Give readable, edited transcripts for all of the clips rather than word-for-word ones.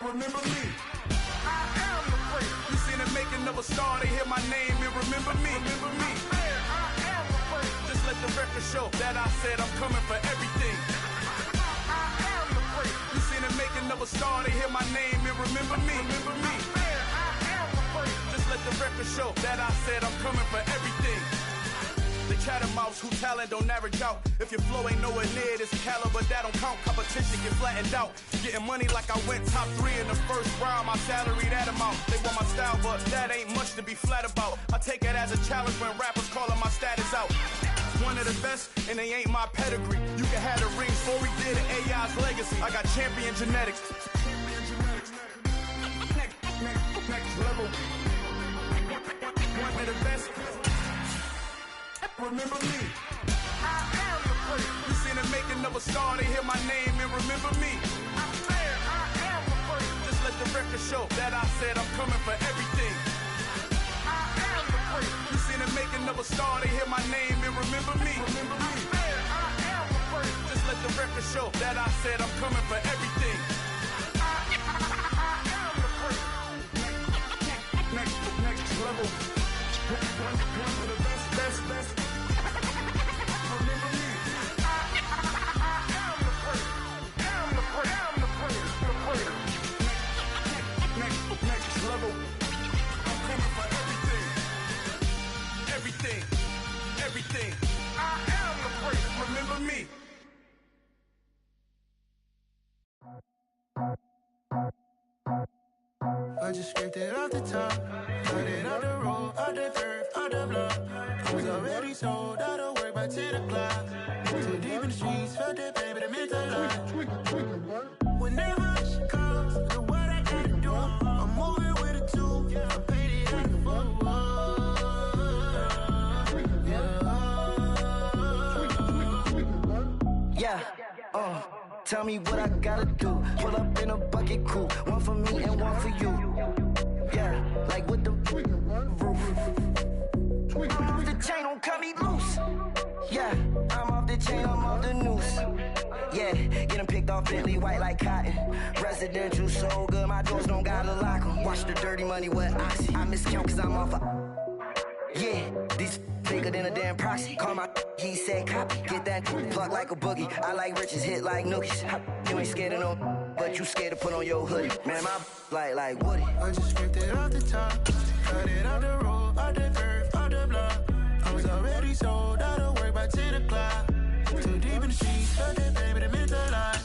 Remember me. I am the prince. You seen the making of a star, they hear my name and remember me. Remember me. I am the prince. Just let the record show that I said I'm coming for everything. I am the prince. You seen the making of a star, they hear my name and remember me. Remember me. I am the prince. Just let the record show that I said I'm coming for everything. The catamounts who talent don't average out. If your flow ain't nowhere near this caliber, that don't count. Competition get flattened out. Getting money like I went top 3 in the first round. My salary that amount. They want my style, but that ain't much to be flat about. I take it as a challenge when rappers calling my status out. One of the best, and they ain't my pedigree. You can have the rings, before we did an AI's legacy. I got champion genetics. Next level. One of the best. Remember me. I am the prince. You seen the making of a star, they hear my name and remember me. I am the prince. Just let the record show that I said I'm coming for everything. I am the prince. You seen the making of a star, they hear my name and remember me. Remember me. I am the prince. Just let the record show that I said I'm coming for everything. I am the prince. Next level. One of the best. Everything. I am the prince. Remember me. I just scraped it off the top, cut it out the road, out the dirt, out the block. I was already sold, out of work by 10 o'clock. Too deep in the streets, felt that baby, the mental lie. Whenever she calls, the what I gotta do, I'm moving with a 2, I paid it out the full. Tell me what I gotta do. Pull up in a bucket crew, one for me and one for you. Yeah, like with the roof. I'm off the chain, don't cut me loose. Yeah, I'm off the chain, I'm off the noose. Yeah, getting picked off Bentley white like cotton. Residential so good, my doors don't gotta lock 'em. Watch the dirty money with oxy. I miscount cause I'm off yeah, these bigger than a damn proxy. Call my he said copy. Get that pluck like a boogie. I like riches, hit like nookies. You ain't scared of no, but you scared to put on your hoodie. Man, my like Woody. I just scraped it off the top, cut it out the road, out the dirt, out the block. I was already sold, out of work by 10 o'clock. Too deep in the streets, felt that baby, the mental lie.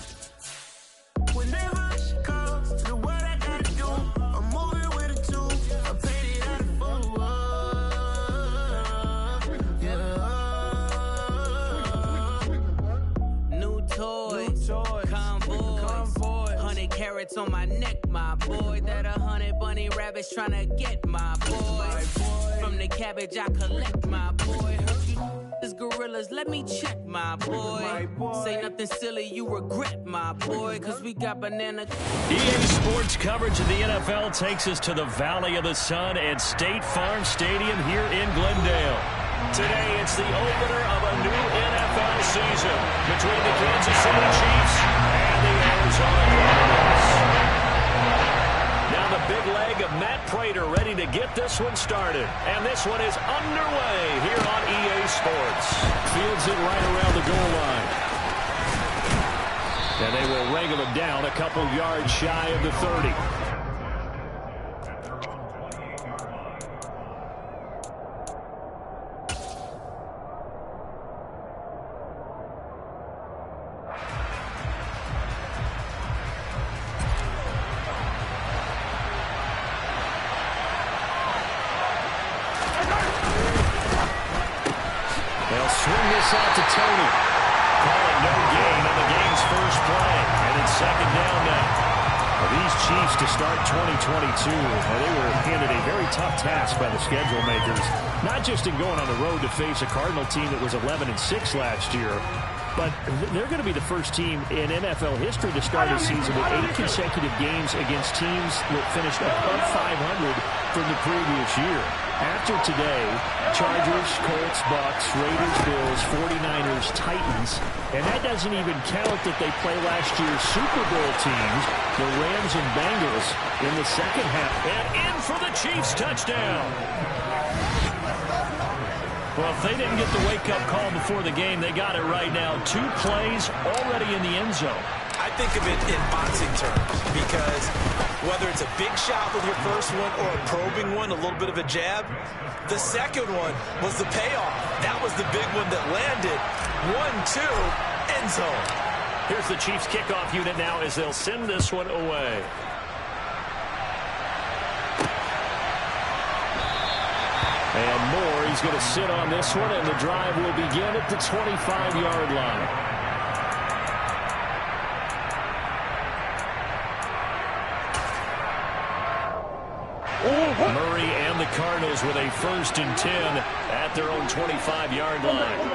Whenever she calls, the what I gotta do, I'm moving with a 2, I paid it out of full. Convoy, 100 carats on my neck, my boy. That 100 bunny rabbits tryna get my boy. From the cabbage I collect, my boy. Heard you is gorillas, let me check, my boy. Say nothing silly, you regret, my boy. Cause we got banana. EA Sports coverage of the NFL takes us to the Valley of the Sun at State Farm Stadium here in Glendale. Today, it's the opener of a new NFL season between the Kansas City Chiefs and the Arizona Cardinals. Now the big leg of Matt Prater ready to get this one started. And this one is underway here on EA Sports. Fields it right around the goal line. And they will wrangle him down a couple yards shy of the 30. Out to Tony. Call it no gain on the game's first play. And it's second down now. Well, these Chiefs to start 2022, they were handed a very tough task by the schedule makers. Not just in going on the road to face a Cardinal team that was 11-6 last year, But they're going to be the first team in NFL history to start a season with 8 consecutive games against teams that finished above 500 from the previous year. After today, Chargers, Colts, Bucks, Raiders, Bills, 49ers, Titans, and that doesn't even count that they play last year's Super Bowl teams, the Rams and Bengals, in the second half. And in for the Chiefs touchdown. Well, if they didn't get the wake-up call before the game, they got it right now. 2 plays already in the end zone. I think of it in boxing terms because whether it's a big shot with your first one or a probing one, a little bit of a jab, the second one was the payoff. That was the big one that landed. 1-2, end zone. Here's the Chiefs kickoff unit now as they'll send this one away. And Moore, he's going to sit on this one, and the drive will begin at the 25-yard line. Murray and the Cardinals with a 1st and 10 at their own 25-yard line.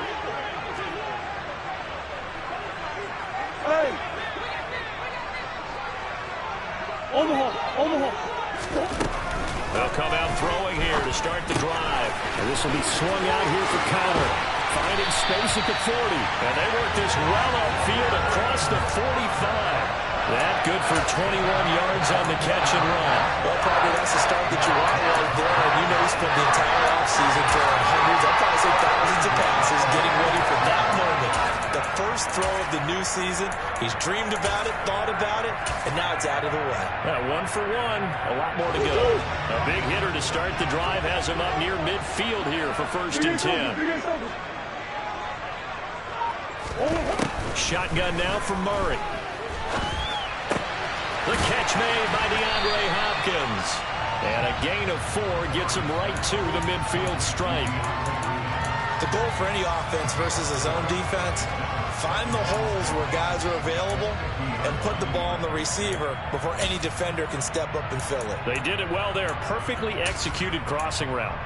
They'll come out throwing here to start the drive. And this will be swung out here for Conner. Finding space at the 40. And they work this well upfield across the 45. That good for 21 yards on the catch and run. Well, probably that's the start that you want right there. And you know he spent the entire offseason throwing hundreds, I'd probably say thousands of passes, getting ready for that moment. The first throw of the new season. He's dreamed about it, thought about it, and now it's out of the way. 1 for 1. A lot more to go. A big hitter to start the drive has him up near midfield here for 1st and 10. Shotgun now for Murray. The catch made by DeAndre Hopkins. And a gain of 4 gets him right to the midfield stripe. The goal for any offense versus a zone defense, find the holes where guys are available and put the ball on the receiver before any defender can step up and fill it. They did it well there. Perfectly executed crossing route.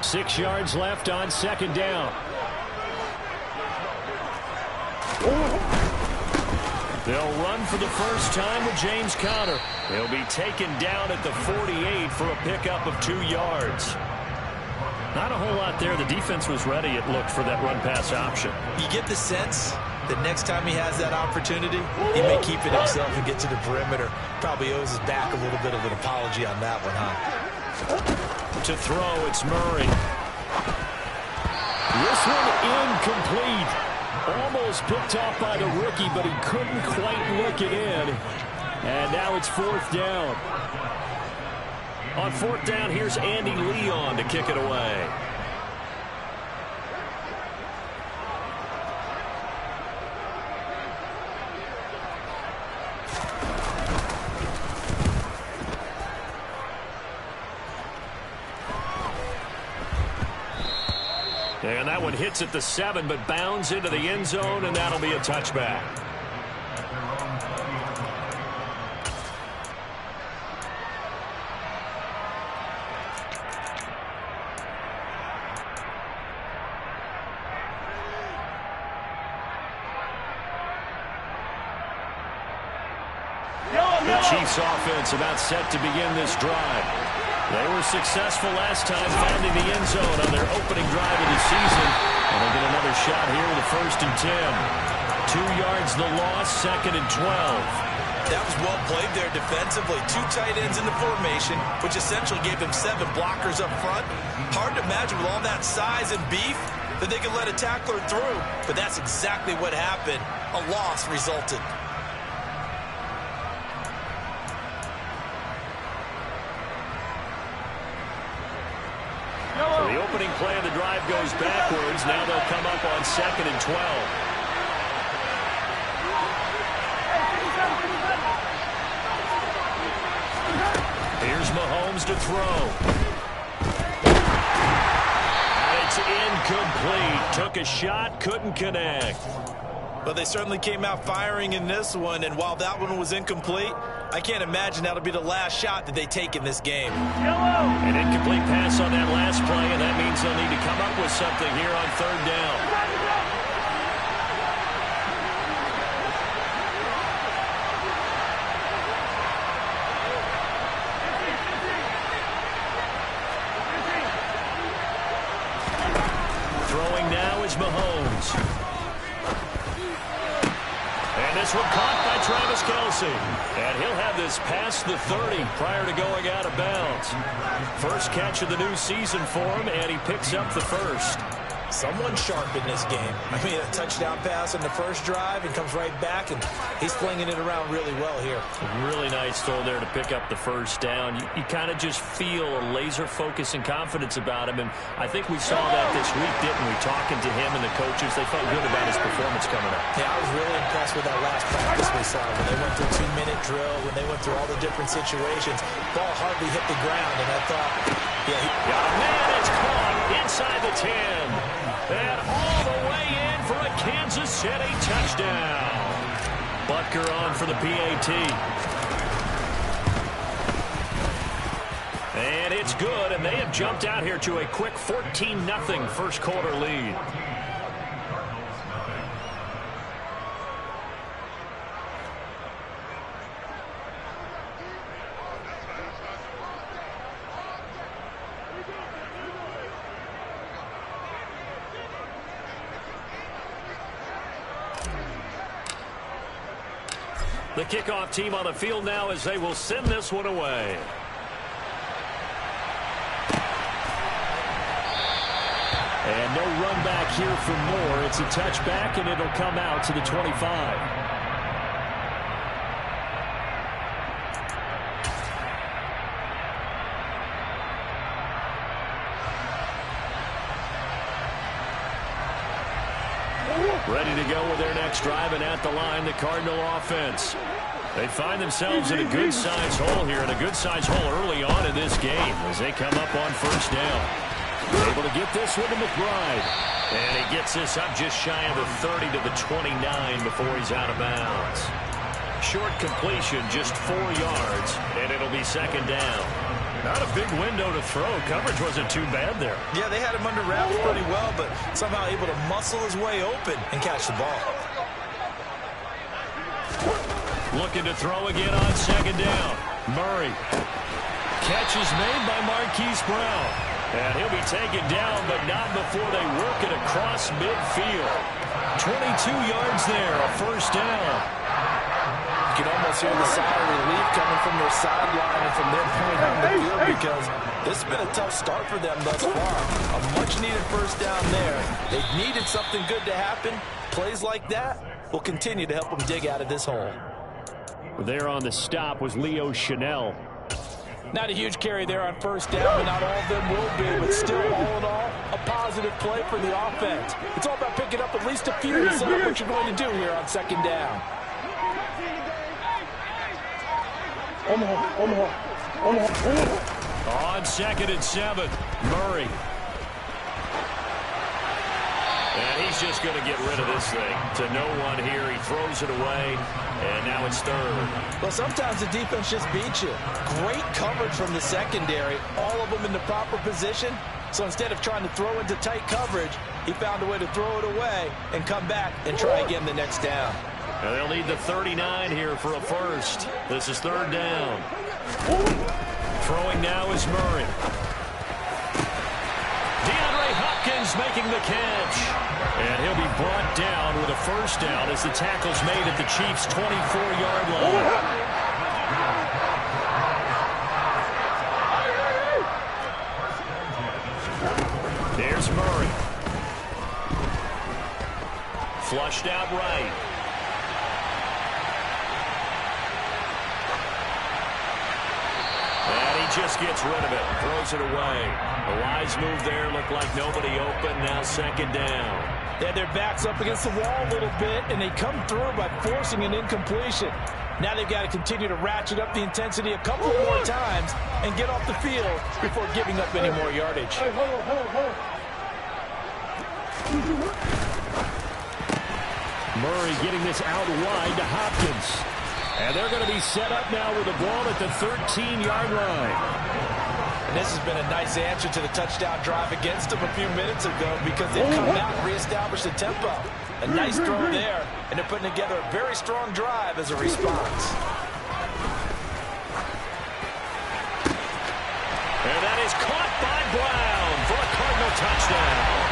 6 yards left on 2nd down. They'll run for the first time with James Conner. He'll be taken down at the 48 for a pickup of 2 yards. Not a whole lot there. The defense was ready, it looked, for that run-pass option. You get the sense that next time he has that opportunity, he may keep it himself and get to the perimeter. Probably owes his back a little bit of an apology on that one, huh? To throw, it's Murray. This one incomplete. Almost picked off by the rookie, but he couldn't quite look it in. And now it's 4th down. On 4th down, here's Andy Leon to kick it away. And that one hits at the 7, but bounds into the end zone, and that'll be a touchback. The Chiefs offense about set to begin this drive. They were successful last time finding the end zone on their opening drive of the season. And they'll get another shot here with a 1st and 10. 2 yards the loss, 2nd and 12. That was well played there defensively. 2 tight ends in the formation, which essentially gave them 7 blockers up front. Hard to imagine with all that size and beef that they could let a tackler through. But that's exactly what happened. A loss resulted. So the opening play of the drive goes backwards. Now they'll come up on 2nd and 12. Here's Mahomes to throw. And it's incomplete. Took a shot, couldn't connect. But they certainly came out firing in this one, and while that one was incomplete, I can't imagine that'll be the last shot that they take in this game. An incomplete pass on that last play, and that means they'll need to come up with something here on 3rd down. is Mahomes. And this one caught by Travis Kelce. And he'll have this past the 30 prior to going out of bounds. First catch of the new season for him, and he picks up the first. Someone sharp in this game. I mean, a touchdown pass on the first drive and comes right back, and he's flinging it around really well here. Really nice throw there to pick up the first down. You kind of just feel a laser focus and confidence about him, and I think we saw that this week, didn't we? Talking to him and the coaches, they felt good about his performance coming up. Yeah, I was really impressed with that last practice we saw. When they went through a 2-minute drill, when they went through all the different situations, ball hardly hit the ground, and I thought, man, it's caught inside the 10. And all the way in for a Kansas City touchdown. Butker on for the PAT. And it's good, and they have jumped out here to a quick 14-0 first quarter lead. The kickoff team on the field now as they will send this one away. And no run back here for Moore. It's a touchback, and it'll come out to the 25. Ready to go with their next drive, and at the line, the Cardinal offense. They find themselves in a good-sized hole here, and a good-sized hole early on in this game as they come up on first down. Able to get this one to McBride. And he gets this up just shy of the 30 to the 29 before he's out of bounds. Short completion, just 4 yards, and it'll be second down. Not a big window to throw. Coverage wasn't too bad there. Yeah, they had him under wraps pretty well, but somehow able to muscle his way open and catch the ball. Looking to throw again on second down. Murray. Catch is made by Marquise Brown. And he'll be taken down, but not before they work it across midfield. 22 yards there, a first down. You can almost hear the sigh of relief coming from their sideline and from their point on the field, because this has been a tough start for them thus far. A much-needed first down there. They've needed something good to happen. Plays like that will continue to help them dig out of this hole. There on the stop was Leo Chanel. Not a huge carry there on first down, but not all of them will be. But still, all in all, a positive play for the offense. It's all about picking up at least a few to set up what you're going to do here on second down. On second and 7, Murray. And he's just going to get rid of this thing to no one here. He throws it away, and now it's third. Well, sometimes the defense just beats you. Great coverage from the secondary, all of them in the proper position. So instead of trying to throw into tight coverage, he found a way to throw it away and come back and try again the next down. And they'll need the 39 here for a first. This is third down. Throwing now is Murray. DeAndre Hopkins making the catch. And he'll be brought down with a first down as the tackle's made at the Chiefs' 24-yard line. There's Murray. Flushed out right. And he just gets rid of it. Throws it away. A wise move there. Looked like nobody open. Now second down. They had their backs up against the wall a little bit, and they come through by forcing an incompletion. Now they've got to continue to ratchet up the intensity a couple more times and get off the field before giving up any more yardage. Murray getting this out wide to Hopkins. And they're going to be set up now with the ball at the 13-yard line. And this has been a nice answer to the touchdown drive against them a few minutes ago, because they've come out and reestablished the tempo. A nice throw there, and they're putting together a very strong drive as a response. And that is caught by Brown for a Cardinal touchdown.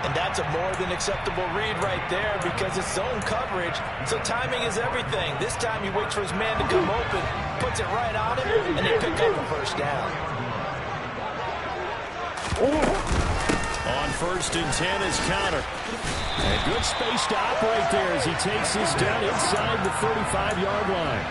And that's a more than acceptable read right there because it's zone coverage, so timing is everything. This time he waits for his man to come open, puts it right on him, and they pick up a first down. On 1st and 10 is Conner. And good space to operate there as he takes this down inside the 35-yard line.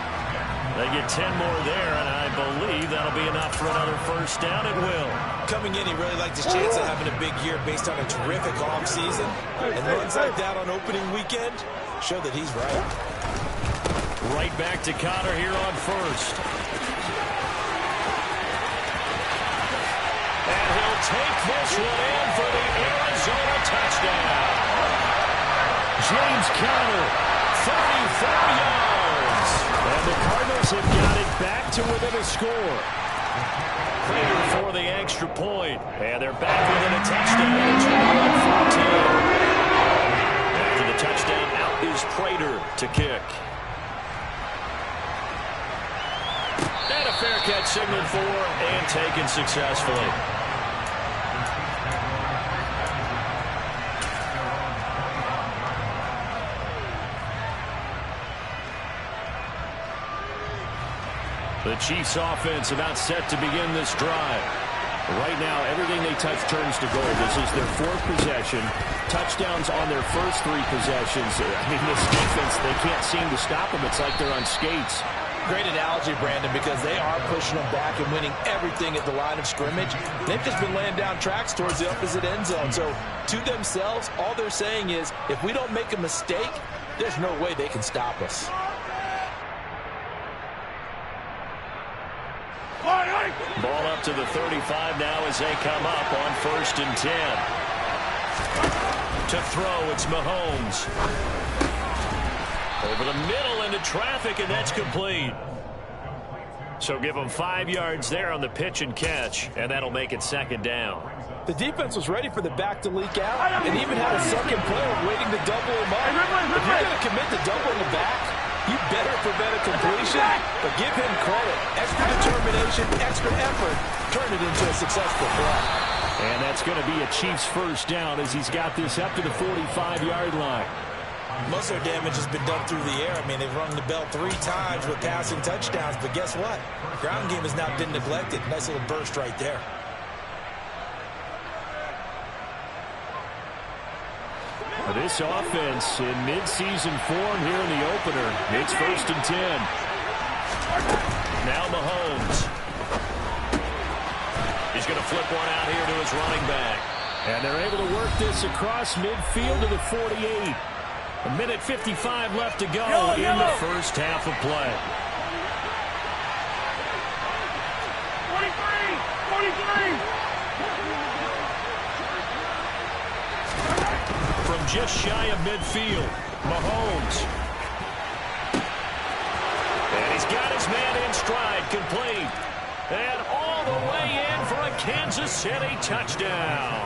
They get 10 more there, and I believe that'll be enough for another first down. It will. Coming in, he really liked his chance of having a big year based on a terrific offseason. And runs like that on opening weekend show that he's right. Right back to Conner here on 1st. And he'll take this one in for the Arizona touchdown. James Conner, 34 yards. And the Cardinals have got it back to within a score. Prater for the extra point. And they're back within a touchdown. It's 14. After the touchdown, out is Prater to kick. And a fair catch signaled for and taken successfully. The Chiefs offense about set to begin this drive. Right now, everything they touch turns to gold. This is their 4th possession. Touchdowns on their first 3 possessions. I mean, this defense, they can't seem to stop them. It's like they're on skates. Great analogy, Brandon, because they are pushing them back and winning everything at the line of scrimmage. They've just been laying down tracks towards the opposite end zone. So, to themselves, all they're saying is, if we don't make a mistake, there's no way they can stop us. Ball up to the 35 now as they come up on 1st and 10. To throw, it's Mahomes. Over the middle into traffic, and that's complete. So give them 5 yards there on the pitch and catch, and that'll make it 2nd down. The defense was ready for the back to leak out and even had a second player waiting to double him up. If you're going to commit to doubling the back, you better prevent a completion, but give him credit. Extra determination, extra effort, turn it into a successful play. And that's going to be a Chiefs first down as he's got this up to the 45-yard line. Most of their damage has been done through the air. I mean, they've rung the bell 3 times with passing touchdowns, but guess what? Ground game has not been neglected. Nice little burst right there. This offense in midseason form here in the opener. It's 1st and 10. Now Mahomes. He's going to flip one out here to his running back. And they're able to work this across midfield to the 48. 1:55 left to go in the first half of play. 43! From just shy of midfield, Mahomes. And he's got his man in stride, complete. And all the way in for a Kansas City touchdown.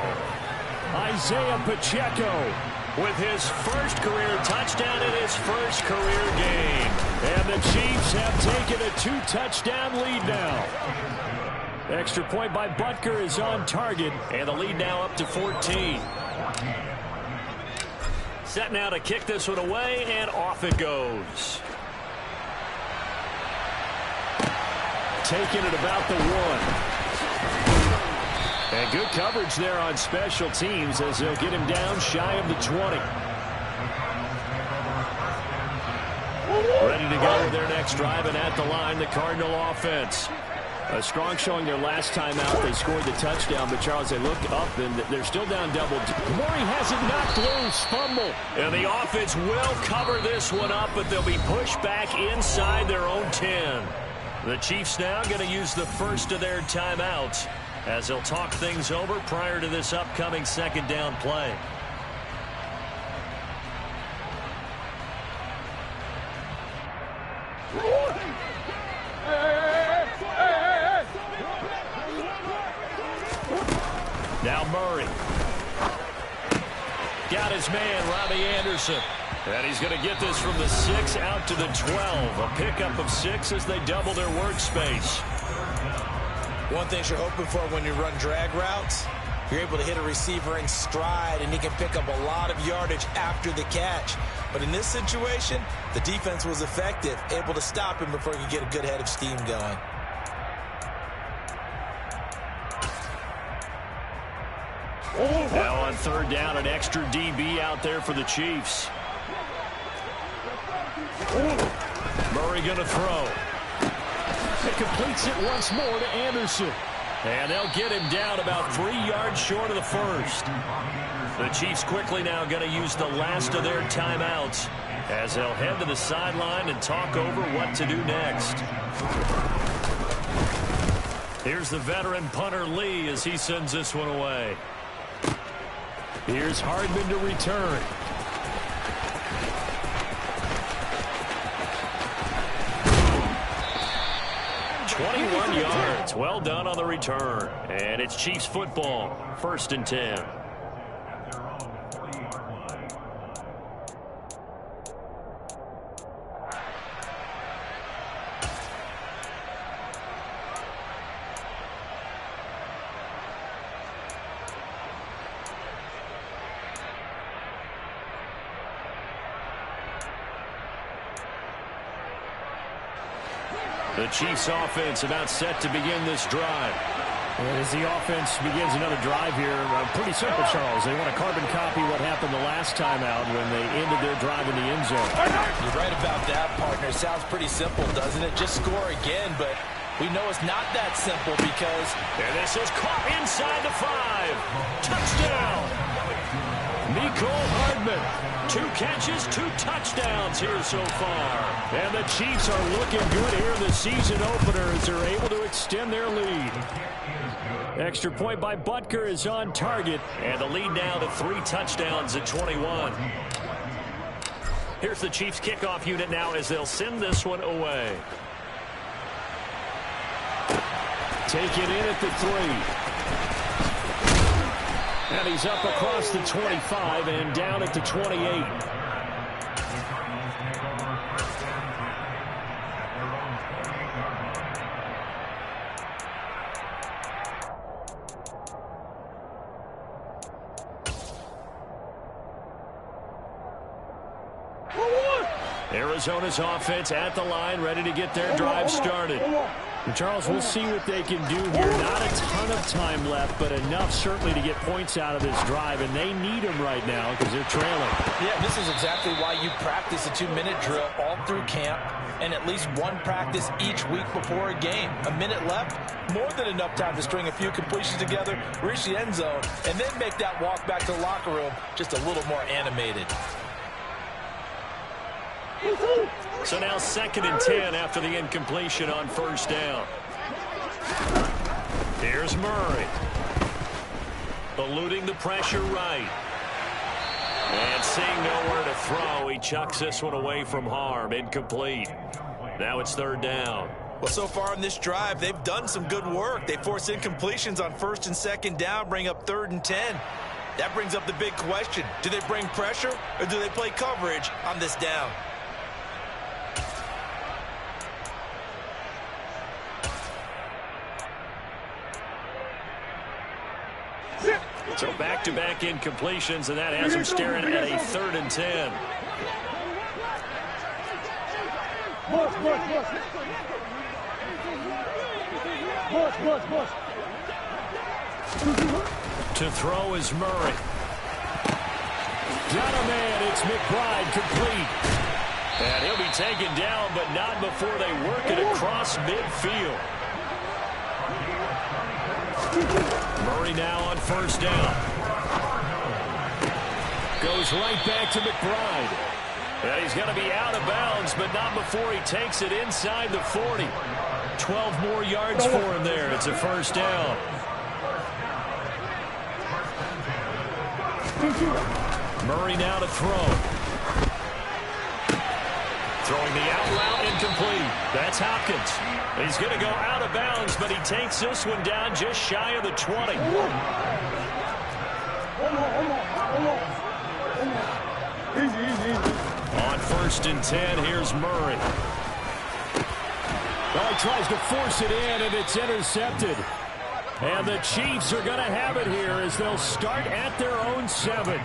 Isaiah Pacheco with his first career touchdown in his first career game. And the Chiefs have taken a 2-touchdown lead now. Extra point by Butker is on target, and the lead now up to 14. Set now to kick this one away, and off it goes. Taking it about the 1. And good coverage there on special teams as they'll get him down shy of the 20. Ready to go with their next drive, and at the line, the Cardinal offense. A strong showing their last time out. They scored the touchdown, but Charles, they look up, and they're still down double. Murray has it knocked loose. Fumble. And the offense will cover this one up, but they'll be pushed back inside their own 10. The Chiefs now going to use the first of their timeouts as they'll talk things over prior to this upcoming 2nd down play. Now Murray. Got his man, Robbie Anderson. And he's going to get this from the 6 out to the 12. A pickup of 6 as they double their workspace. One thing you're hoping for when you run drag routes, You're able to hit a receiver in stride, and he can pick up a lot of yardage after the catch. But in this situation, the defense was effective, able to stop him before he could get a good head of steam going. Now on third down, an extra DB out there for the Chiefs. Murray going to throw. It completes it once more to Anderson. And they'll get him down about 3 yards short of the first. The Chiefs quickly now going to use the last of their timeouts as they'll head to the sideline and talk over what to do next. Here's the veteran punter Lee as he sends this one away. Here's Hardman to return. Yards. Well done on the return. And it's Chiefs football. 1st and 10. The Chiefs offense about set to begin this drive. And as the offense begins another drive here, pretty simple, Charles. They want to carbon copy what happened the last time out when they ended their drive in the end zone. You're right about that, partner. Sounds pretty simple, doesn't it? Just score again, but we know it's not that simple because... And this is caught inside the 5. Touchdown! Mecole Hardman. 2 catches, 2 touchdowns here so far. And the Chiefs are looking good here in the season opener as they're able to extend their lead. Extra point by Butker is on target. And the lead now to 3 touchdowns at 21. Here's the Chiefs kickoff unit now as they'll send this one away. Take it in at the 3. And he's up across the 25 and down at the 28. Arizona's offense at the line, ready to get their drive started. And Charles, we'll see what they can do here. Not a ton of time left, but enough certainly to get points out of this drive, and they need them right now because they're trailing. Yeah, this is exactly why you practice a 2-minute drill all through camp and at least one practice each week before a game. A minute left, more than enough time to string a few completions together, reach the end zone, and then make that walk back to the locker room just a little more animated. So now 2nd and 10 after the incompletion on 1st down. Here's Murray. Eluding the pressure right. And seeing nowhere to throw, he chucks this one away from harm. Incomplete. Now it's 3rd down. Well, so far in this drive, they've done some good work. They force incompletions on 1st and 2nd down, bring up 3rd and 10. That brings up the big question. Do they bring pressure or do they play coverage on this down? So back-to-back incompletions, and that has him staring at a 3rd and 10. To throw is Murray. Got a man, it's McBride, complete. And he'll be taken down, but not before they work it across midfield. Murray now on 1st down. Goes right back to McBride. And he's going to be out of bounds, but not before he takes it inside the 40. 12 more yards for him there. It's a 1st down. Murray now to throw. Throwing the out route, incomplete. That's Hopkins. He's going to go out of bounds, but he takes this one down just shy of the 20. On 1st and 10, here's Murray. Well, he tries to force it in, and it's intercepted. And the Chiefs are going to have it here as they'll start at their own 7.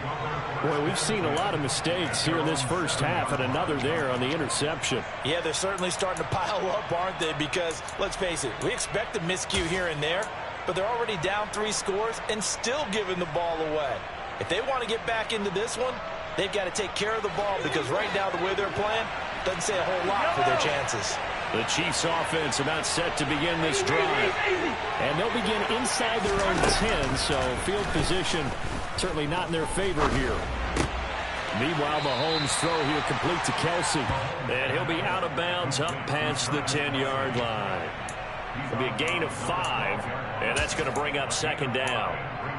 Boy, we've seen a lot of mistakes here in this first half, and another there on the interception. Yeah, they're certainly starting to pile up, aren't they? Because, let's face it, we expect a miscue here and there, but they're already down 3 scores and still giving the ball away. If they want to get back into this one, they've got to take care of the ball because right now the way they're playing doesn't say a whole lot for their chances. The Chiefs offense about set to begin this drive. And they'll begin inside their own 10, so field position certainly not in their favor here. Meanwhile, Mahomes' throw here complete to Kelsey. And he'll be out of bounds up past the 10-yard line. It'll be a gain of 5, and that's going to bring up 2nd down.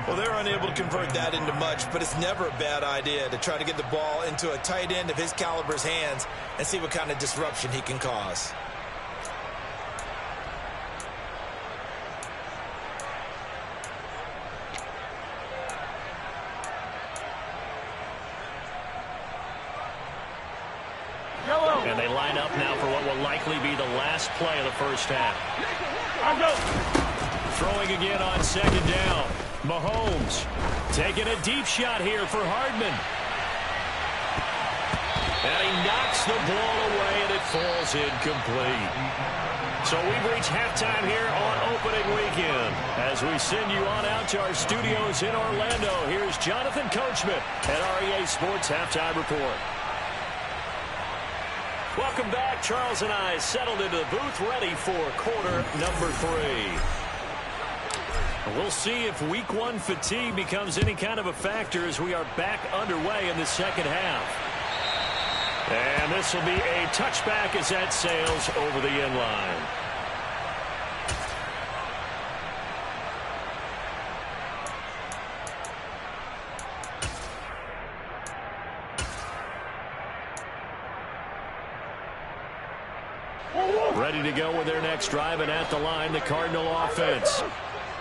Well, they're unable to convert that into much, but it's never a bad idea to try to get the ball into a tight end of his caliber's hands and see what kind of disruption he can cause. And they line up now for what will likely be the last play of the first half. Throwing again on 2nd down. Mahomes taking a deep shot here for Hardman. And he knocks the ball away, and it falls incomplete. So we've reached halftime here on opening weekend. As we send you on out to our studios in Orlando, here's Jonathan Coachman at REA Sports Halftime Report. Welcome back. Charles and I settled into the booth ready for quarter number 3. We'll see if week 1 fatigue becomes any kind of a factor as we are back underway in the second half. And this will be a touchback as that sails over the end line. Ready to go with their next drive, and at the line, the Cardinal offense.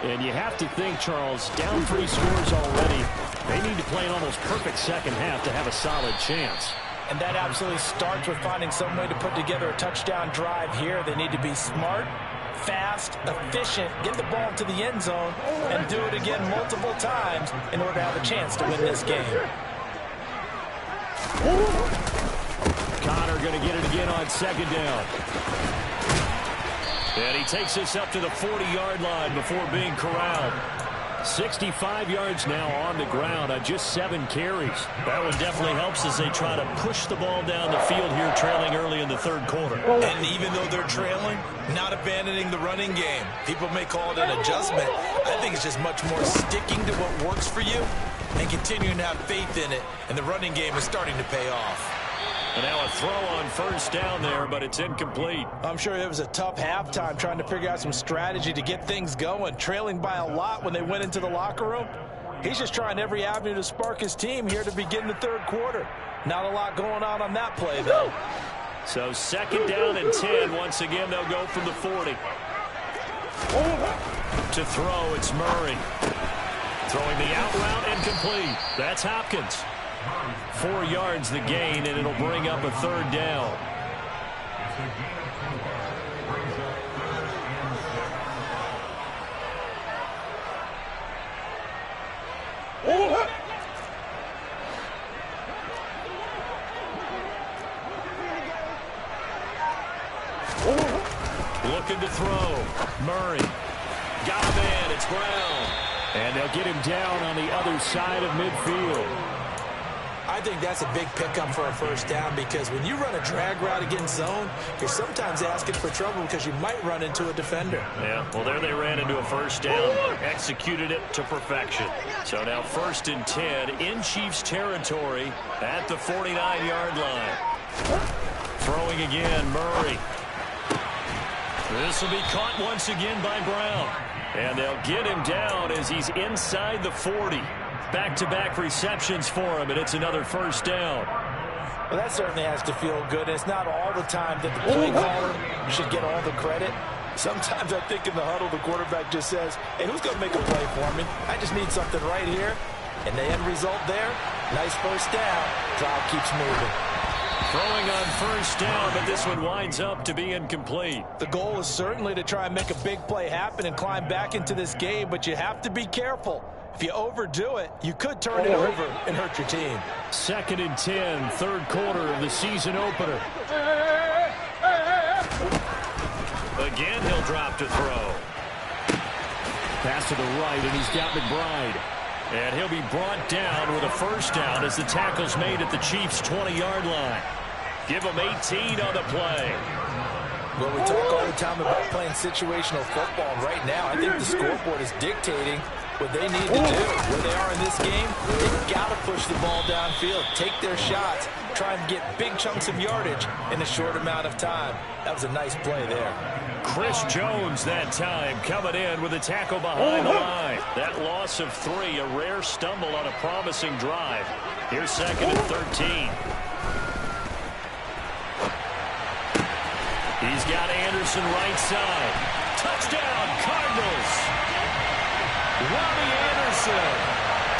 And you have to think, Charles, down 3 scores already. They need to play an almost perfect second half to have a solid chance. And that absolutely starts with finding some way to put together a touchdown drive here. They need to be smart, fast, efficient, get the ball to the end zone, and do it again multiple times in order to have a chance to win this game. Connor going to get it again on 2nd down. And he takes us up to the 40-yard line before being corralled. 65 yards now on the ground on just 7 carries. That one definitely helps as they try to push the ball down the field here, trailing early in the 3rd quarter. And even though they're trailing, not abandoning the running game. People may call it an adjustment. I think it's just much more sticking to what works for you and continuing to have faith in it. And the running game is starting to pay off. And now a throw on 1st down there, but it's incomplete. I'm sure it was a tough halftime trying to figure out some strategy to get things going, trailing by a lot when they went into the locker room. He's just trying every avenue to spark his team here to begin the 3rd quarter. Not a lot going on that play, though. So 2nd down and 10. Once again, they'll go from the 40. To throw, it's Murray. Throwing the out route and complete. That's Hopkins. 4 yards the gain, and it'll bring up a 3rd down. Looking to throw. Murray. Got a man. It's Brown. And they'll get him down on the other side of midfield. I think that's a big pickup for a 1st down because when you run a drag route against zone, you're sometimes asking for trouble because you might run into a defender. Yeah, well, there they ran into a 1st down, executed it to perfection. So now 1st and 10 in Chiefs territory at the 49-yard line. Throwing again, Murray. This will be caught once again by Brown. And they'll get him down as he's inside the 40. Back-to-back receptions for him, and it's another 1st down. Well, that certainly has to feel good. It's not all the time that the play caller should get all the credit. Sometimes I think in the huddle, the quarterback just says, hey, who's going to make a play for me? I just need something right here. And the end result there, nice 1st down. Drive keeps moving. Throwing on first down, but this one winds up to be incomplete. The goal is certainly to try and make a big play happen and climb back into this game, but you have to be careful. If you overdo it, you could turn it over and hurt your team. 2nd and 10, third quarter of the season opener. Again, he'll drop to throw. Pass to the right, and he's got McBride. And he'll be brought down with a first down as the tackle's made at the Chiefs' 20-yard line. Give them 18 on the play. Well, we talk all the time about playing situational football. Right now, I think the scoreboard is dictating what they need to do. Where they are in this game, they've got to push the ball downfield, take their shots, try and get big chunks of yardage in a short amount of time. That was a nice play there. Chris Jones that time coming in with a tackle behind the line. That loss of 3, a rare stumble on a promising drive. Here's 2nd and 13. He's got Anderson right side. Touchdown, Cardinals. Robbie Anderson,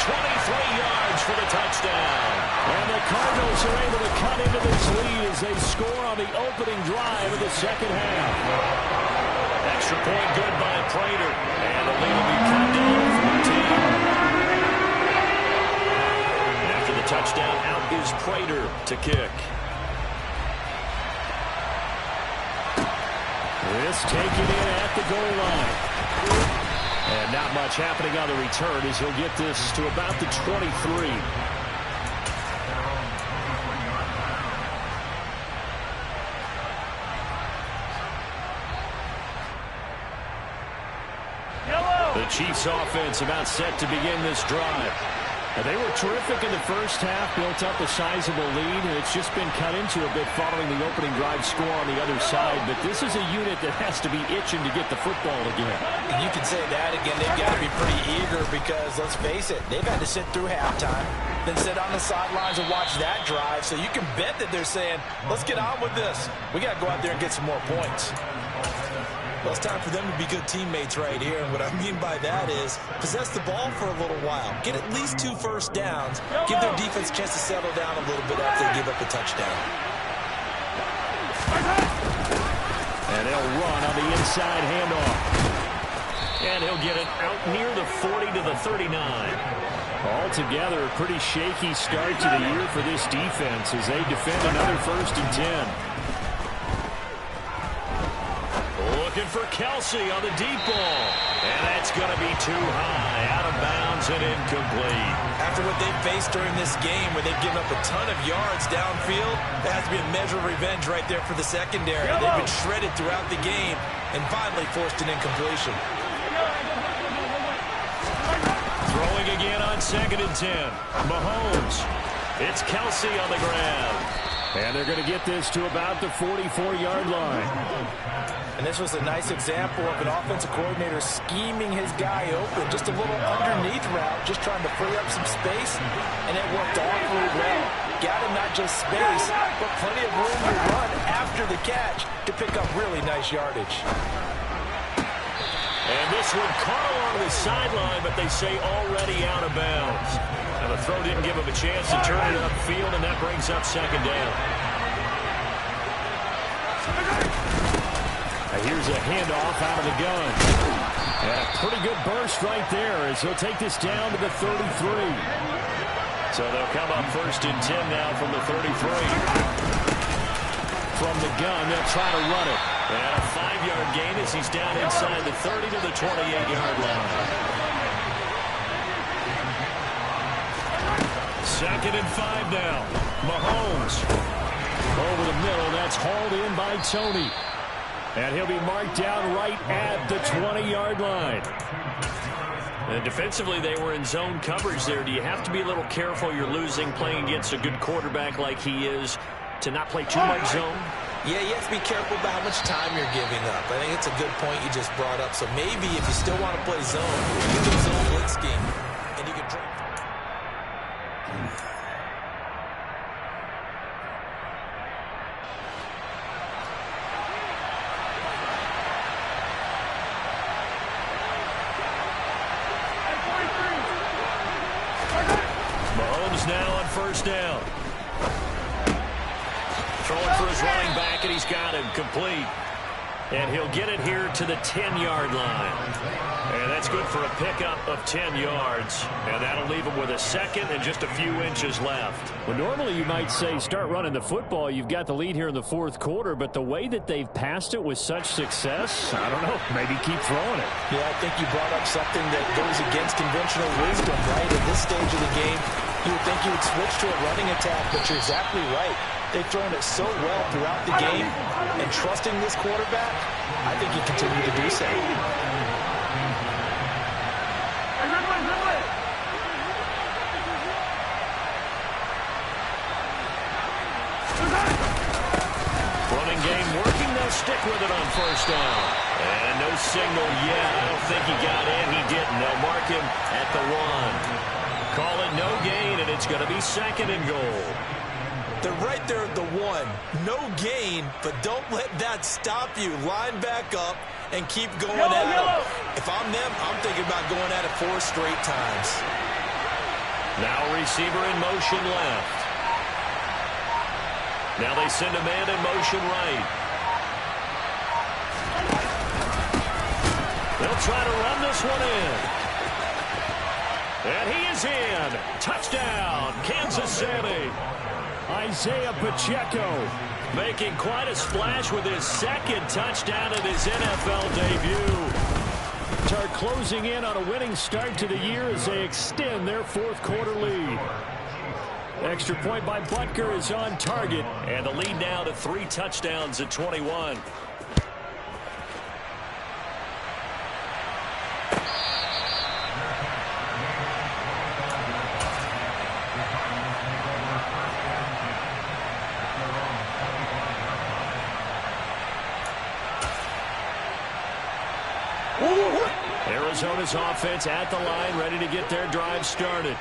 23 yards for the touchdown. And the Cardinals are able to cut into this lead as they score on the opening drive of the second half. Extra point good by Prater. And the lead will be cut down to 14. And after the touchdown, out is Prater to kick. This taken in at the goal line. And not much happening on the return as he'll get this to about the 23. The Chiefs offense about set to begin this drive. And they were terrific in the first half, built up a sizable lead, and it's just been cut into a bit following the opening drive score on the other side. But this is a unit that has to be itching to get the football again. You can say that again. They've got to be pretty eager because, let's face it, they've had to sit through halftime, then sit on the sidelines and watch that drive. So you can bet that they're saying, let's get on with this. We got to go out there and get some more points. Well, it's time for them to be good teammates right here. And what I mean by that is possess the ball for a little while. Get at least 2 first downs. Give their defense a chance to settle down a little bit after they give up a touchdown. And he'll run on the inside handoff. And he'll get it out near the 40 to the 39. Altogether, a pretty shaky start to the year for this defense as they defend another 1st and 10. Looking for Kelsey on the deep ball. And that's going to be too high. Out of bounds and incomplete. After what they've faced during this game where they've given up a ton of yards downfield, that has to be a measure of revenge right there for the secondary. They've been shredded throughout the game and finally forced an incompletion. Throwing again on 2nd and 10. Mahomes. It's Kelsey on the grab. And they're going to get this to about the 44-yard line. And this was a nice example of an offensive coordinator scheming his guy open. Just a little underneath route, just trying to free up some space. And it worked awfully well. Got him not just space, but plenty of room to run after the catch to pick up really nice yardage. And this one caught along the sideline, but they say already out of bounds. Now the throw didn't give him a chance to turn it upfield, and that brings up 2nd down. Now here's a handoff out of the gun. And a pretty good burst right there as he'll take this down to the 33. So they'll come up 1st and 10 now from the 33. From the gun, they'll try to run it. And a 5-yard gain as he's down inside the 30 to the 28-yard line. 2nd and 5 now. Mahomes over the middle. That's hauled in by Tony. And he'll be marked down right at the 20-yard line. And defensively, they were in zone coverage there. Do you have to be a little careful? You're losing playing against a good quarterback like he is to not play too much zone? Yeah, you have to be careful about how much time you're giving up. I think it's a good point you just brought up. So maybe if you still want to play zone, you can zone blitz scheme. And you can try. Mahomes now on 1st down. throwing for his running back, and he's got him complete. And he'll get it here to the 10-yard line. And that's good for a pickup of 10 yards. And that'll leave him with a second and just a few inches left. Well, normally you might say start running the football. You've got the lead here in the fourth quarter. But the way that they've passed it with such success, I don't know, maybe keep throwing it. Yeah, I think you brought up something that goes against conventional wisdom, right? At this stage of the game, you would think you would switch to a running attack, but you're exactly right. They've thrown it so well throughout the game, and trusting this quarterback, I think you continue to do so. Running game working. They'll stick with it on first down. And no signal yet. I don't think he got in. He didn't. They'll mark him at the 1. Call it no gain, and it's going to be second and goal. They're right there at the 1. No gain, but don't let that stop you. Line back up and keep going at them. If I'm them, I'm thinking about going at it 4 straight times. Now receiver in motion left. Now they send a man in motion right. They'll try to run this one in. And he is in. Touchdown, Kansas City. Isaiah Pacheco making quite a splash with his second touchdown of his NFL debut. Are closing in on a winning start to the year as they extend their fourth quarter lead. Extra point by Butker is on target. And the lead now to 3 touchdowns at 21. Arizona's offense at the line, ready to get their drive started.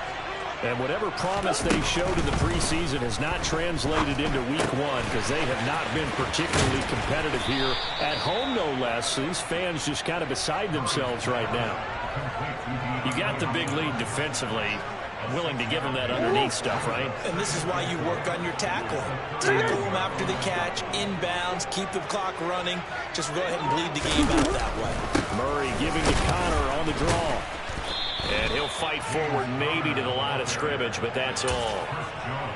And whatever promise they showed in the preseason has not translated into week 1 because they have not been particularly competitive here at home, no less. So these fans just kind of beside themselves right now. You got the big lead defensively, willing to give them that underneath stuff, right? And this is why you work on your tackling. Tackle them after the catch, inbounds, keep the clock running. Just go ahead and bleed the game out that way. Murray giving to Connor on the draw. And he'll fight forward maybe to the line of scrimmage, but that's all.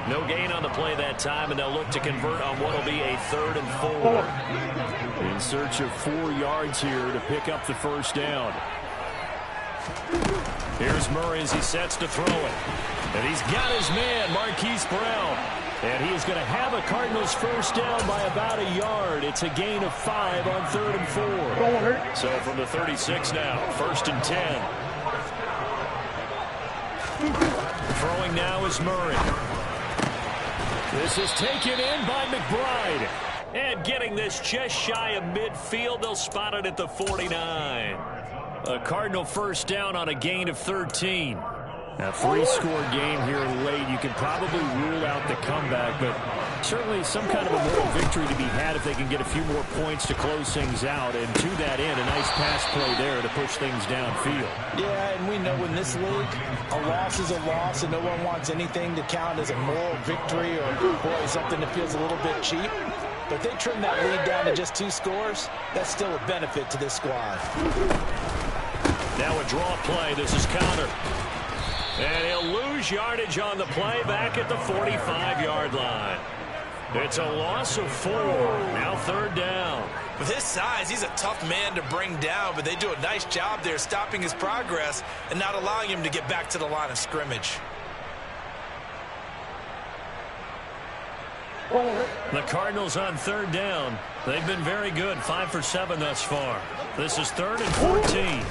No gain on the play that time, and they'll look to convert on what will be a 3rd and 4. In search of 4 yards here to pick up the first down. Here's Murray as he sets to throw it. And he's got his man, Marquise Brown. And he is going to have a Cardinals first down by about a yard. It's a gain of 5 on 3rd and 4. So from the 36 now, 1st and 10. Throwing now is Murray. This is taken in by McBride. And getting this just shy of midfield, they'll spot it at the 49. A Cardinal first down on a gain of 13. A 3-score game here late. You can probably rule out the comeback, but certainly some kind of a moral victory to be had if they can get a few more points to close things out. And to that end, a nice pass play there to push things downfield. Yeah, and we know in this league, a loss is a loss, and no one wants anything to count as a moral victory or, boy, something that feels a little bit cheap. But if they trim that lead down to just 2 scores, that's still a benefit to this squad. Now a draw play. This is Connor. And he'll lose yardage on the play back at the 45-yard line. It's a loss of 4. Now 3rd down. With his size, he's a tough man to bring down, but they do a nice job there stopping his progress and not allowing him to get back to the line of scrimmage. The Cardinals on 3rd down. They've been very good, 5 for 7 thus far. This is 3rd and 14.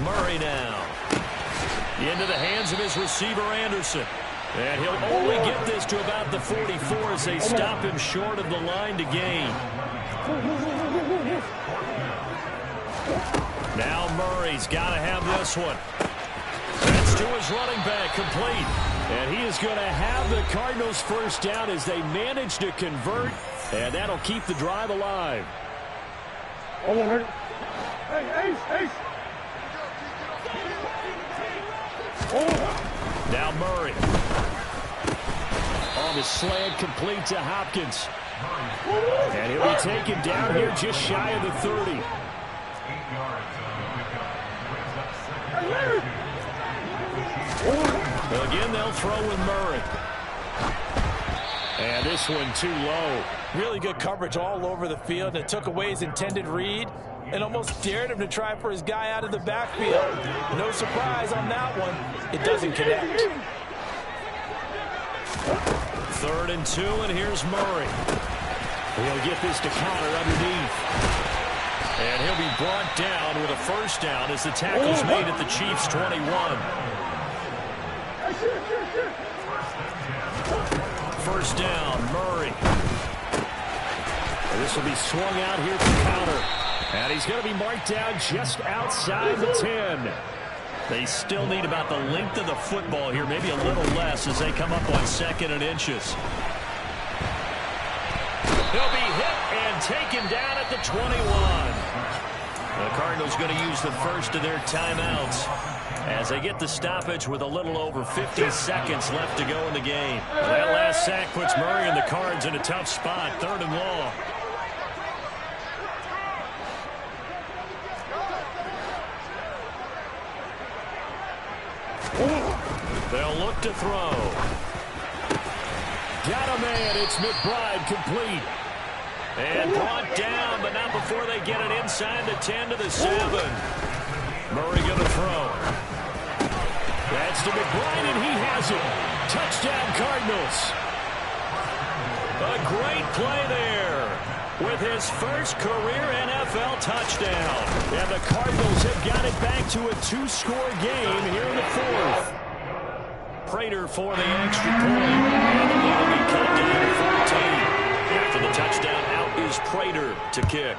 Murray now. Into the hands of his receiver, Anderson. And he'll only get this to about the 44 as they stop him short of the line to gain. Now Murray's got to have this one. That's to his running back, complete. And he is going to have the Cardinals first down as they manage to convert. And that'll keep the drive alive. Now Murray. On the slant, complete to Hopkins. And he'll be taken down here just shy of the 30. Again, they'll throw with Murray. And this one too low. Really good coverage all over the field. It took away his intended read and almost dared him to try for his guy out of the backfield. No surprise on that one. It doesn't connect. 3rd and 2, and here's Murray. He'll get this to Connor underneath. And he'll be brought down with a first down as the tackle's made at the Chiefs' 21. First down, Murray. And this will be swung out here for Connor. And he's going to be marked down just outside the 10. They still need about the length of the football here, maybe a little less as they come up on 2nd and inches. He'll be hit and taken down at the 21. The Cardinals going to use the first of their timeouts as they get the stoppage with a little over 50 seconds left to go in the game. That last sack puts Murray and the Cards in a tough spot, 3rd and long. They'll look to throw. Got a man. It's McBride complete. And brought down, but not before they get it inside the 10 to the 7. Murray going to throw. That's to McBride, and he has it. Touchdown, Cardinals. A great play there with his first career NFL touchdown. And the Cardinals have got it back to a 2-score game here in the 4th. Prater for the extra point. And the lead will be cut down to 14. After the touchdown, out is Prater to kick.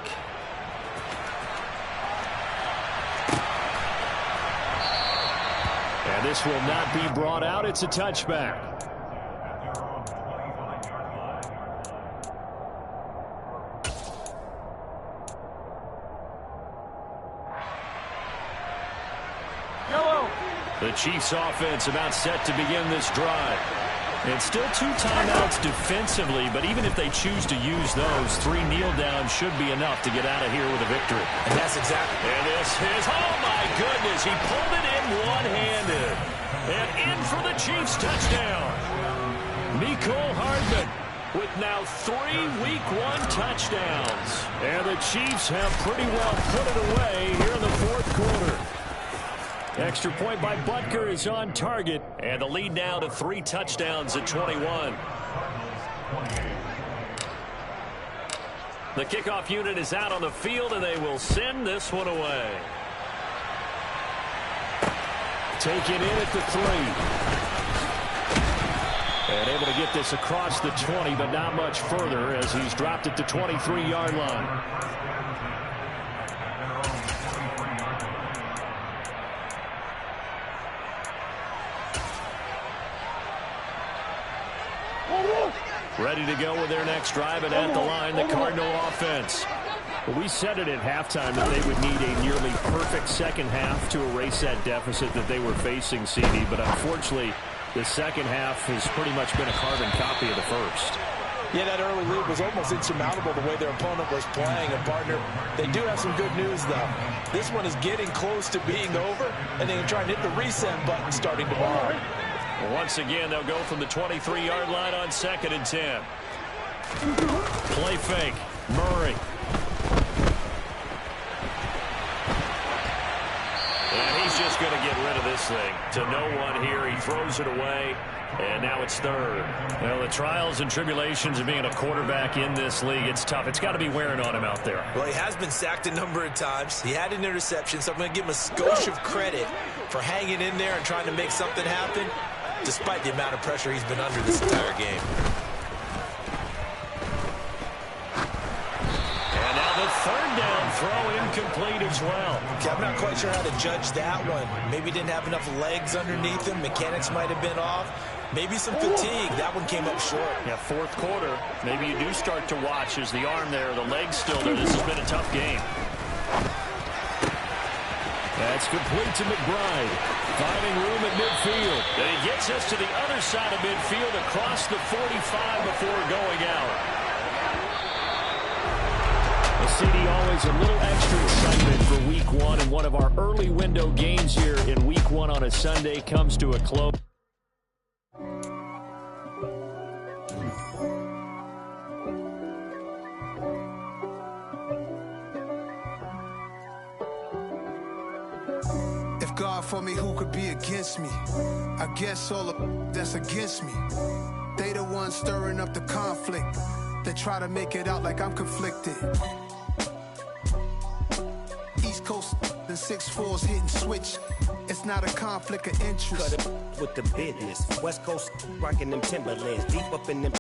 And this will not be brought out. It's a touchback. The Chiefs offense about set to begin this drive. And still 2 timeouts defensively, but even if they choose to use those, 3 kneel downs should be enough to get out of here with a victory. And that's exactly. And this is, oh my goodness, he pulled it in one-handed. And in for the Chiefs touchdown. Mecole Hardman with now 3 Week 1 touchdowns. And the Chiefs have pretty well put it away here in the 4th quarter. Extra point by Butker is on target, and the lead now to 3 touchdowns at 21. The kickoff unit is out on the field, and they will send this one away. Taken in at the 3. And able to get this across the 20, but not much further as he's dropped at the 23-yard line. Ready to go with their next drive, and at the line, the Cardinal offense. Well, we said it at halftime that they would need a nearly perfect second half to erase that deficit that they were facing, CD, but unfortunately, the second half has pretty much been a carbon copy of the first. Yeah, that early lead was almost insurmountable the way their opponent was playing. And, partner, they do have some good news, though. This one is getting close to being over, and they can try and hit the reset button starting tomorrow. Once again, they'll go from the 23-yard line on 2nd and 10. Play fake. Murray. And he's just going to get rid of this thing. To no one here. He throws it away. And now it's 3rd. Well, the trials and tribulations of being a quarterback in this league, it's tough. It's got to be wearing on him out there. Well, he has been sacked a number of times. He had an interception, so I'm going to give him a skosh of credit for hanging in there and trying to make something happen, despite the amount of pressure he's been under this entire game. And now the 3rd down throw incomplete as well. Okay, I'm not quite sure how to judge that one. Maybe didn't have enough legs underneath him. Mechanics might have been off. Maybe some fatigue. That one came up short. Yeah, 4th quarter. Maybe you do start to watch as the arm there, the leg's still there. This has been a tough game. That's complete to McBride. Finding room at midfield. And he gets us to the other side of midfield across the 45 before going out. CD, always a little extra excitement for Week 1, and one of our early window games here in Week 1 on a Sunday comes to a close. If God for me, who could be against me? I guess all of that's against me. They the ones stirring up the conflict. They try to make it out like I'm conflicted. East Coast and 6'4's hitting switch. It's not a conflict of interest. Cut it with the business. West Coast rocking them Timberlands. Deep up in them